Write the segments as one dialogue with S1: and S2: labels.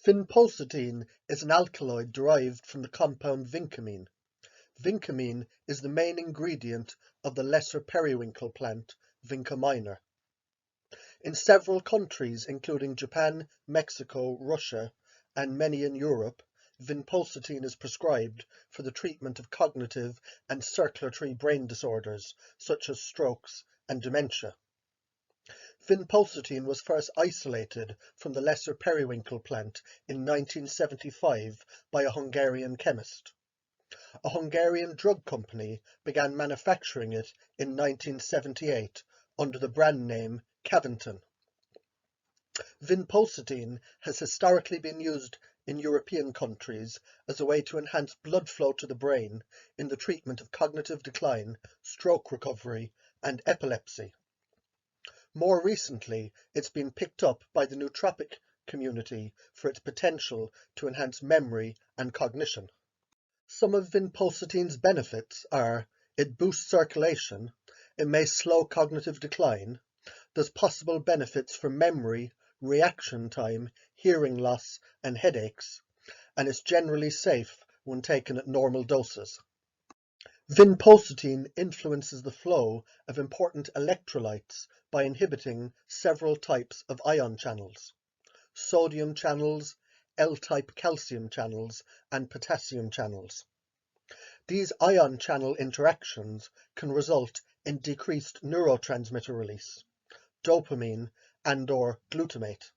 S1: Vinpocetine is an alkaloid derived from the compound vincamine. Vincamine is the main ingredient of the lesser periwinkle plant, Vinca minor. In several countries, including Japan, Mexico, Russia, and many in Europe, vinpocetine is prescribed for the treatment of cognitive and circulatory brain disorders, such as strokes and dementia. Vinpocetine was first isolated from the lesser periwinkle plant in 1975 by a Hungarian chemist. A Hungarian drug company began manufacturing it in 1978 under the brand name Caventon. Vinpocetine has historically been used in European countries as a way to enhance blood flow to the brain in the treatment of cognitive decline, stroke recovery, and epilepsy. More recently, it's been picked up by the nootropic community for its potential to enhance memory and cognition. Some of vinpocetine's benefits are: it boosts circulation, it may slow cognitive decline, there's possible benefits for memory, reaction time, hearing loss, and headaches, and it's generally safe when taken at normal doses. Vinpocetine influences the flow of important electrolytes by inhibiting several types of ion channels: sodium channels, L-type calcium channels, and potassium channels. These ion channel interactions can result in decreased neurotransmitter release, dopamine and/or glutamate.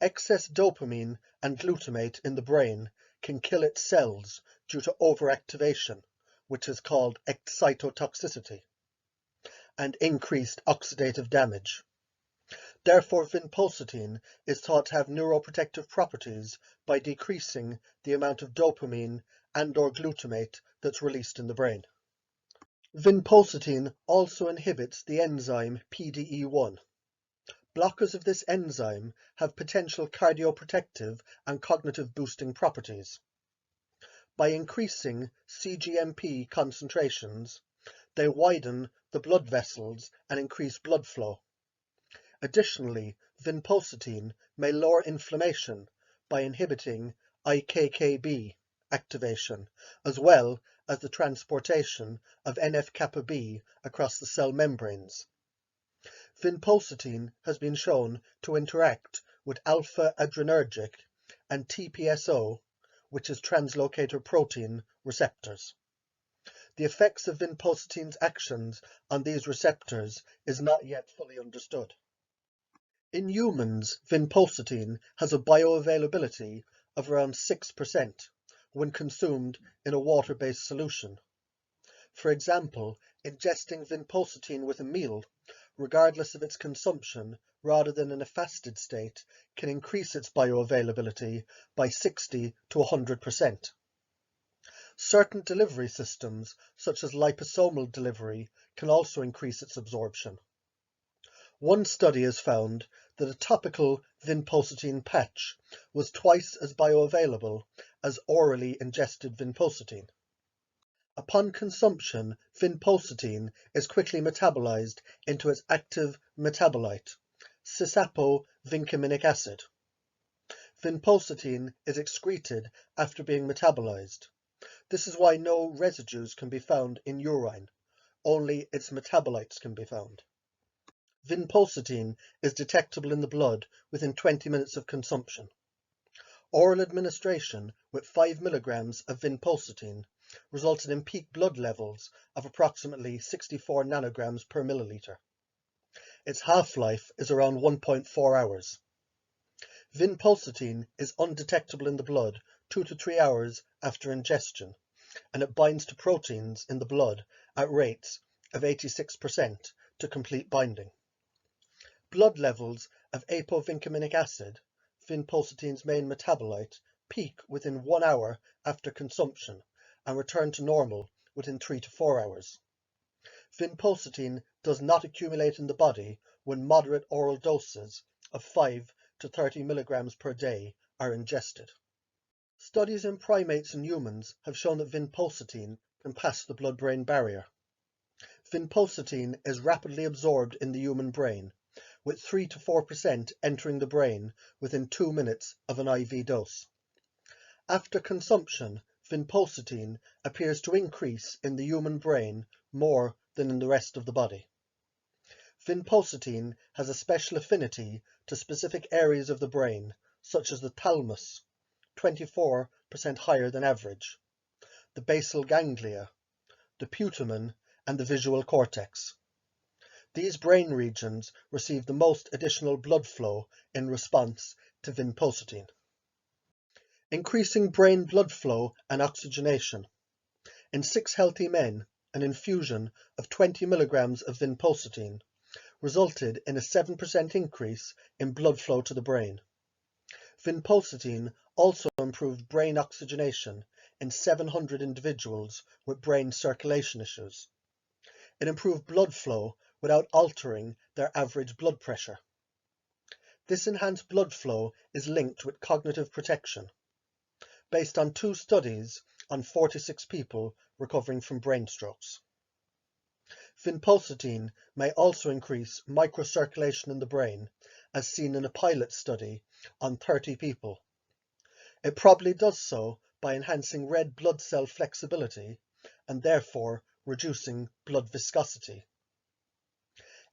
S1: Excess dopamine and glutamate in the brain can kill its cells due to overactivation, which is called excitotoxicity, and increased oxidative damage. Therefore, vinpocetine is thought to have neuroprotective properties by decreasing the amount of dopamine and/or glutamate that's released in the brain. Vinpocetine also inhibits the enzyme PDE1. Blockers of this enzyme have potential cardioprotective and cognitive boosting properties. By increasing cGMP concentrations, they widen the blood vessels and increase blood flow. Additionally, vinpocetine may lower inflammation by inhibiting IKKB activation, as well as the transportation of NF-kappa B across the cell membranes. Vinpocetine has been shown to interact with alpha-adrenergic and TPSO, which is translocator protein, receptors. The effects of vinpocetine's actions on these receptors is not yet fully understood. In humans, vinpocetine has a bioavailability of around 6% when consumed in a water-based solution. For example, ingesting vinpocetine with a meal, regardless of its consumption, rather than in a fasted state, can increase its bioavailability by 60 to 100%. Certain delivery systems, such as liposomal delivery, can also increase its absorption. One study has found that a topical vinpocetine patch was twice as bioavailable as orally ingested vinpocetine. Upon consumption, vinpocetine is quickly metabolized into its active metabolite, cis-apo-vincaminic acid. Vinpocetine is excreted after being metabolized. This is why no residues can be found in urine, only its metabolites can be found. Vinpocetine is detectable in the blood within 20 minutes of consumption. Oral administration with 5 milligrams of vinpocetine resulted in peak blood levels of approximately 64 nanograms per milliliter. Its half-life is around 1.4 hours. Vinpocetine is undetectable in the blood 2 to 3 hours after ingestion, and it binds to proteins in the blood at rates of 86% to complete binding. Blood levels of apovincaminic acid, vinpocetine's main metabolite, peak within 1 hour after consumption and return to normal within 3 to 4 hours. Vinpocetine does not accumulate in the body when moderate oral doses of 5 to 30 milligrams per day are ingested. Studies in primates and humans have shown that vinpocetine can pass the blood-brain barrier. Vinpocetine is rapidly absorbed in the human brain, with 3 to 4% entering the brain within 2 minutes of an IV dose. After consumption, vinpocetine appears to increase in the human brain more than in the rest of the body. Vinpocetine has a special affinity to specific areas of the brain, such as the thalamus, 24% higher than average, the basal ganglia, the putamen, and the visual cortex. These brain regions receive the most additional blood flow in response to vinpocetine. Increasing brain blood flow and oxygenation. In 6 healthy men, an infusion of 20 milligrams of vinpocetine resulted in a 7% increase in blood flow to the brain. Vinpocetine also improved brain oxygenation in 700 individuals with brain circulation issues. It improved blood flow without altering their average blood pressure. This enhanced blood flow is linked with cognitive protection, based on 2 studies on 46 people recovering from brain strokes. Vinpocetine may also increase microcirculation in the brain, as seen in a pilot study on 30 people. It probably does so by enhancing red blood cell flexibility and therefore reducing blood viscosity.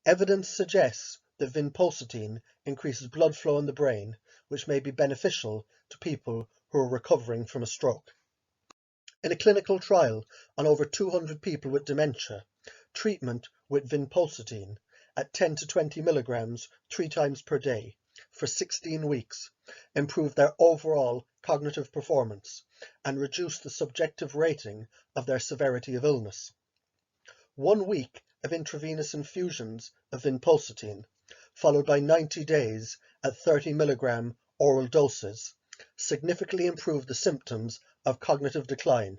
S1: Evidence suggests that vinpocetine increases blood flow in the brain, which may be beneficial to people who are recovering from a stroke. In a clinical trial on over 200 people with dementia, treatment with vinpocetine at 10 to 20 milligrams 3 times per day for 16 weeks improved their overall cognitive performance and reduced the subjective rating of their severity of illness. 1 week of intravenous infusions of vinpocetine, followed by 90 days at 30 milligram oral doses, significantly improved the symptoms of cognitive decline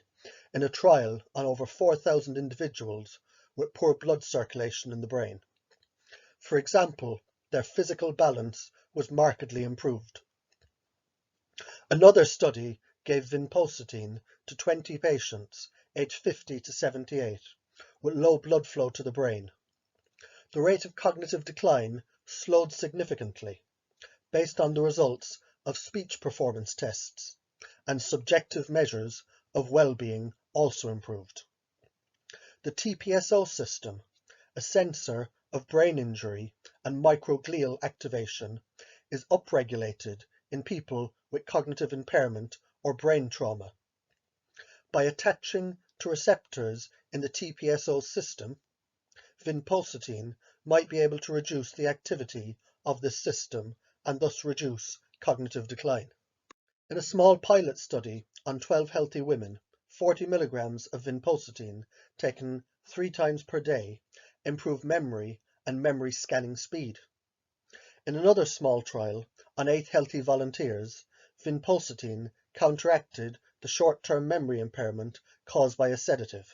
S1: in a trial on over 4,000 individuals with poor blood circulation in the brain. For example, their physical balance was markedly improved. Another study gave vinpocetine to 20 patients aged 50 to 78 with low blood flow to the brain. The rate of cognitive decline slowed significantly based on the results of speech performance tests, and subjective measures of well-being also improved. The TPSO system, a sensor of brain injury and microglial activation, is upregulated in people with cognitive impairment or brain trauma. By attaching to receptors in the TPSO system, vinpocetine might be able to reduce the activity of this system and thus reduce cognitive decline. In a small pilot study on 12 healthy women, 40 milligrams of vinpocetine taken 3 times per day improved memory and memory scanning speed. In another small trial on 8 healthy volunteers, vinpocetine counteracted the short-term memory impairment caused by a sedative.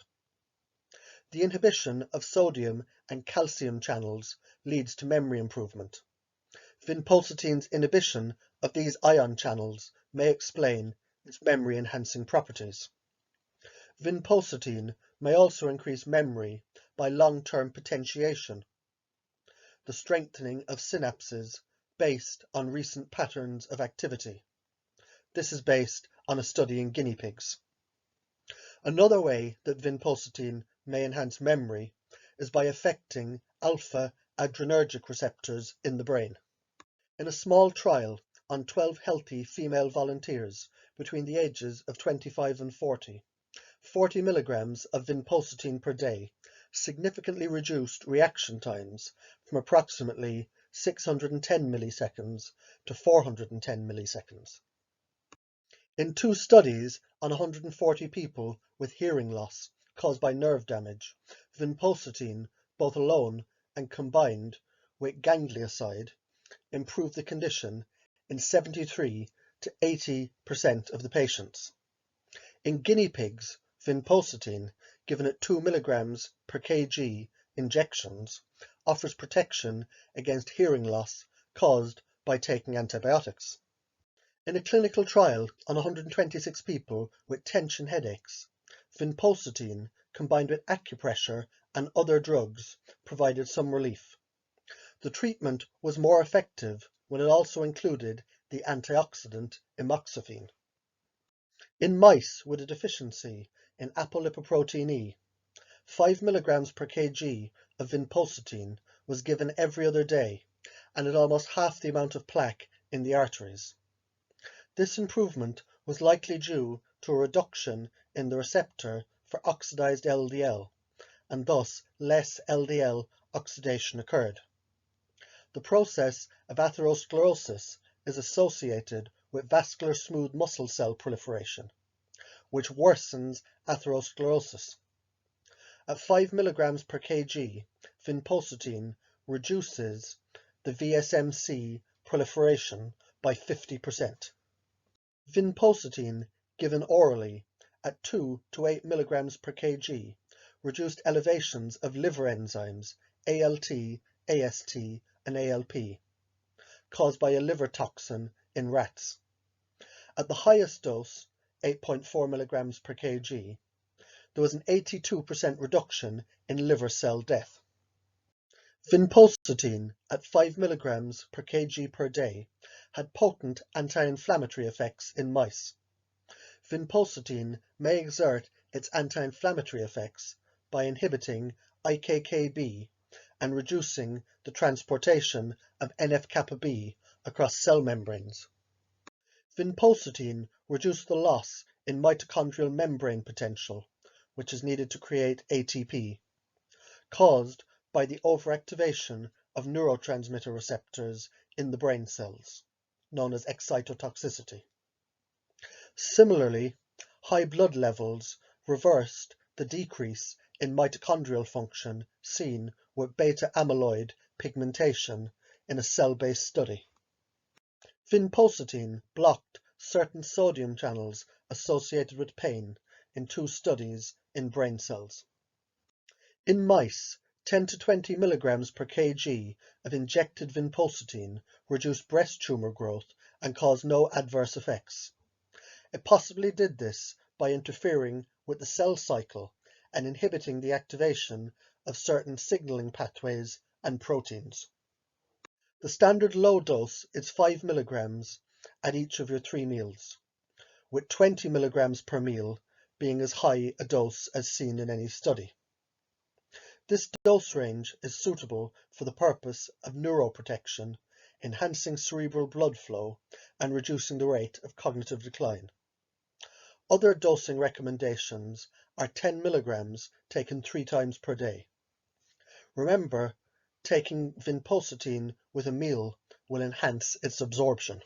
S1: The inhibition of sodium and calcium channels leads to memory improvement. Vinpocetine's inhibition of these ion channels may explain its memory-enhancing properties. Vinpocetine may also increase memory by long-term potentiation, the strengthening of synapses based on recent patterns of activity. This is based on a study in guinea pigs. Another way that vinpocetine may enhance memory is by affecting alpha adrenergic receptors in the brain. In a small trial on 12 healthy female volunteers between the ages of 25 and 40, 40 milligrams of vinpocetine per day significantly reduced reaction times from approximately 610 milliseconds to 410 milliseconds. In 2 studies on 140 people with hearing loss caused by nerve damage, vinpocetine, both alone and combined with ganglioside, improved the condition in 73 to 80% of the patients. In guinea pigs, vinpocetine, given at 2 milligrams per kg injections, offers protection against hearing loss caused by taking antibiotics. In a clinical trial on 126 people with tension headaches, vinpocetine combined with acupressure and other drugs provided some relief. The treatment was more effective when it also included the antioxidant amoxicillin. In mice with a deficiency in apolipoprotein E, 5 mg per kg of vinpocetine was given every other day and at almost half the amount of plaque in the arteries. This improvement was likely due to a reduction in the receptor for oxidized LDL, and thus less LDL oxidation occurred. The process of atherosclerosis is associated with vascular smooth muscle cell proliferation, which worsens atherosclerosis. At 5 mg per kg, vinpocetine reduces the VSMC proliferation by 50%. Vinpocetine given orally at 2 to 8 mg per kg reduced elevations of liver enzymes ALT, AST, and ALP caused by a liver toxin in rats. At the highest dose, 8.4 mg per kg, there was an 82% reduction in liver cell death. Vinpocetine at 5 mg per kg per day had potent anti-inflammatory effects in mice. Vinpocetine may exert its anti-inflammatory effects by inhibiting IKKB and reducing the transportation of NF-kappa-B across cell membranes. Vinpocetine reduced the loss in mitochondrial membrane potential, which is needed to create ATP, caused by the overactivation of neurotransmitter receptors in the brain cells, known as excitotoxicity. Similarly, high blood levels reversed the decrease in mitochondrial function seen with beta-amyloid pigmentation in a cell-based study. Vinpocetine blocked certain sodium channels associated with pain in 2 studies in brain cells. In mice, 10 to 20 mg per kg of injected vinpocetine reduced breast tumor growth and caused no adverse effects. It possibly did this by interfering with the cell cycle and inhibiting the activation of certain signaling pathways and proteins. The standard low dose is 5 mg at each of your 3 meals, with 20 mg per meal being as high a dose as seen in any study. This dose range is suitable for the purpose of neuroprotection, enhancing cerebral blood flow, and reducing the rate of cognitive decline. Other dosing recommendations are 10 mg taken 3 times per day. Remember, taking vinpocetine with a meal will enhance its absorption.